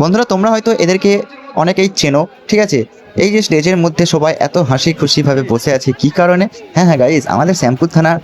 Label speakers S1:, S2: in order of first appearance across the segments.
S1: বন্ধুরা তোমরা হয়তো এদেরকে অনেকেই চেনো, ঠিক আছে। এই যে স্টেজের মধ্যে সবাই এত হাসি খুশিভাবে বসে আছে কি কারণে? হ্যাঁ হ্যাঁ গাইজ, আমাদের শ্যামপুর থানার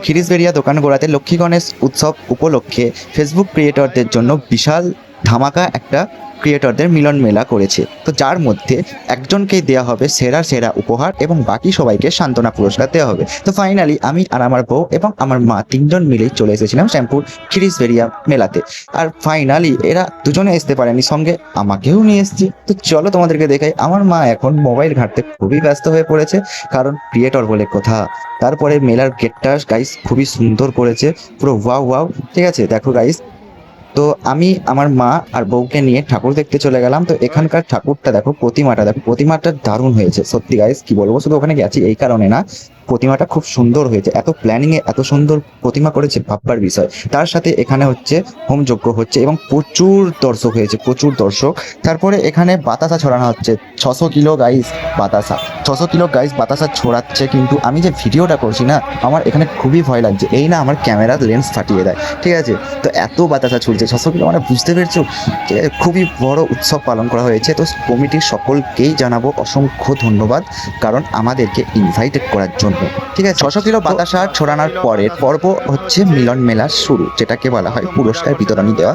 S1: খিরিসবেড়িয়া দোকান গোড়াতে লক্ষ্মী গণেশ উৎসব উপলক্ষে ফেসবুক ক্রিয়েটরদের জন্য বিশাল ধামাকা একটা ক্রিয়েটরদের মিলন মেলা করেছে। তো যার মধ্যে একজনকেই দেওয়া হবে সেরা সেরা উপহার এবং বাকি সবাইকে সান্ত্বনা পুরস্কার দেওয়া হবে। তো ফাইনালি আমি আর আমার বউ এবং আমার মা তিনজন মিলেই চলে এসেছিলাম শ্যামপুর খিরিসবেড়িয়া মেলাতে। আর ফাইনালি এরা দুজনে আসতে পারেনি, সঙ্গে আমাকেও নিয়ে এসেছি। তো চলো তোমাদেরকে দেখাই। আমার মা এখন মোবাইল ঘাঁটতে খুবই ব্যস্ত হয়ে পড়েছে, কারণ ক্রিয়েটর বলে কথা। তারপরে মেলার গেটটা গাইস খুবই সুন্দর করেছে, পুরো ওয়াও ওয়াও, ঠিক আছে। দেখো গাইস, তো আমি আমার মা আর বউকে নিয়ে ঠাকুর দেখতে চলে গেলাম। তো এখানকার ঠাকুরটা দেখো, প্রতিমাটা দেখো, প্রতিমাটা দারুণ হয়েছে সত্যি গাইস, কি বলবো। শুধু ওখানে গেছি এই কারণে না, প্রতিমাটা খুব সুন্দর হয়েছে। এত প্ল্যানিং এ এত সুন্দর প্রতিমা করেছে, ভাববার বিষয়। তার সাথে এখানে হচ্ছে হোমযজ্ঞ হচ্ছে এবং প্রচুর দর্শক হয়েছে, প্রচুর দর্শক। তারপরে এখানে বাতাসা ছড়ানো হচ্ছে, 600 কিলো গাইস বাতাসা, 600 কিলো গাইস বাতাসা ছড়াচ্ছে। কিন্তু আমি যে ভিডিওটা করছি না, আমার এখানে খুবই ভয় লাগছে। এই না আমার ক্যামেরার লেন্স ফাটিয়ে দেয়, ঠিক আছে। তো এত বাতাসা ছুটছে, 600 কিলো মানে বুঝতে পেরেছো, খুবই বড় উৎসব পালন করা হয়েছে। তো কমিটির সকলকেই জানাবো অসংখ্য ধন্যবাদ, কারণ আমাদেরকে ইনভাইটেড করার জন্য, ঠিক আছে। 600 কিলো বাতাসা ছড়ানোর পরের পর্ব হচ্ছে মিলন মেলার শুরু, যেটাকে বলা হয় পুরস্কার বিতরণী দেওয়া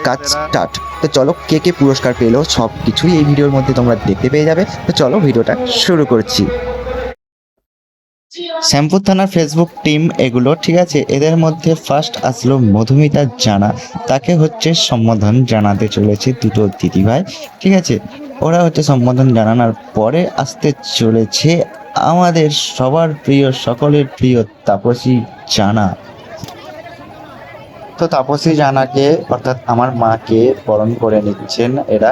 S1: কাজ স্টার্ট। তো চলো, কে কে পুরস্কার পেলো সব কিছুই এই ভিডিওর মধ্যে তোমরা দেখতে পেয়ে যাবে। তো চলো ভিডিওটা শুরু করছি। শ্যামপুর থানার ফেসবুক টিম এগুলো, ঠিক আছে। এদের মধ্যে ফার্স্ট আসলো মধুমিতা জানা, তাকে হচ্ছে সম্বোধন জানাতে চলেছে দুটো দিদিভাই, ঠিক আছে। ওরা হচ্ছে সম্বোধন জানানোর পরে আসতে চলেছে আমাদের সবার প্রিয়, সকলের প্রিয় তাপসী জানা। তো তাপসী জানাকে অর্থাৎ আমার মাকে বরণ করে নিচ্ছেন এরা,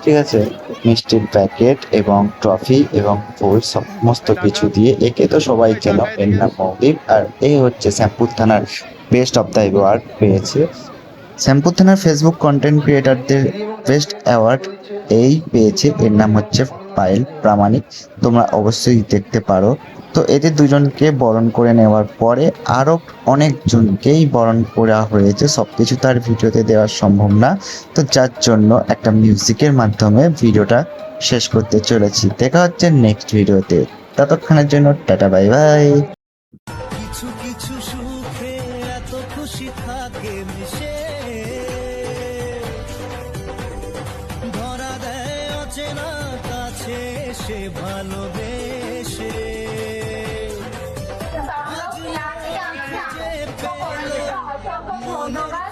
S1: ঠিক আছে। মিষ্টির প্যাকেট এবং ট্রফি এবং ফুল সমস্ত কিছু দিয়ে। একে তো সবাই চেনো, এর নাম মৌদীপ। আর এই হচ্ছে শ্যামপুর থানার বেস্ট অফ দ্য অ্যাওয়ার্ড পেয়েছে। শ্যামপুর থানার ফেসবুক কন্টেন্ট ক্রিয়েটারদের বেস্ট অ্যাওয়ার্ড এই পেয়েছে, এর নাম হচ্ছে পায়েল প্রামাণিক, তোমরা অবশ্যই দেখতে পারো। তো এদের দুজনকে বরণ করে নেওয়ার পরে আরও অনেকজনকেই বরণ করা হয়েছে, সব কিছু তার ভিডিওতে দেওয়া সম্ভব না। তো যার জন্য একটা মিউজিকের মাধ্যমে ভিডিওটা শেষ করতে চলেছি। দেখা হচ্ছে নেক্সট ভিডিওতে, ততক্ষণের জন্য টাটা বাই বাই।
S2: কিছু কিছু সুখে এত খুশি থাকে মিশে, ধরা দেয় অচেনা কাছে সে ভালোবেসে।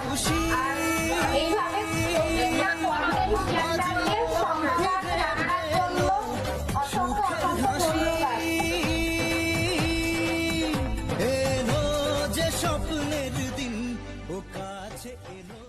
S2: খুশি স্বপ্নের দিন ও কাছে এলো।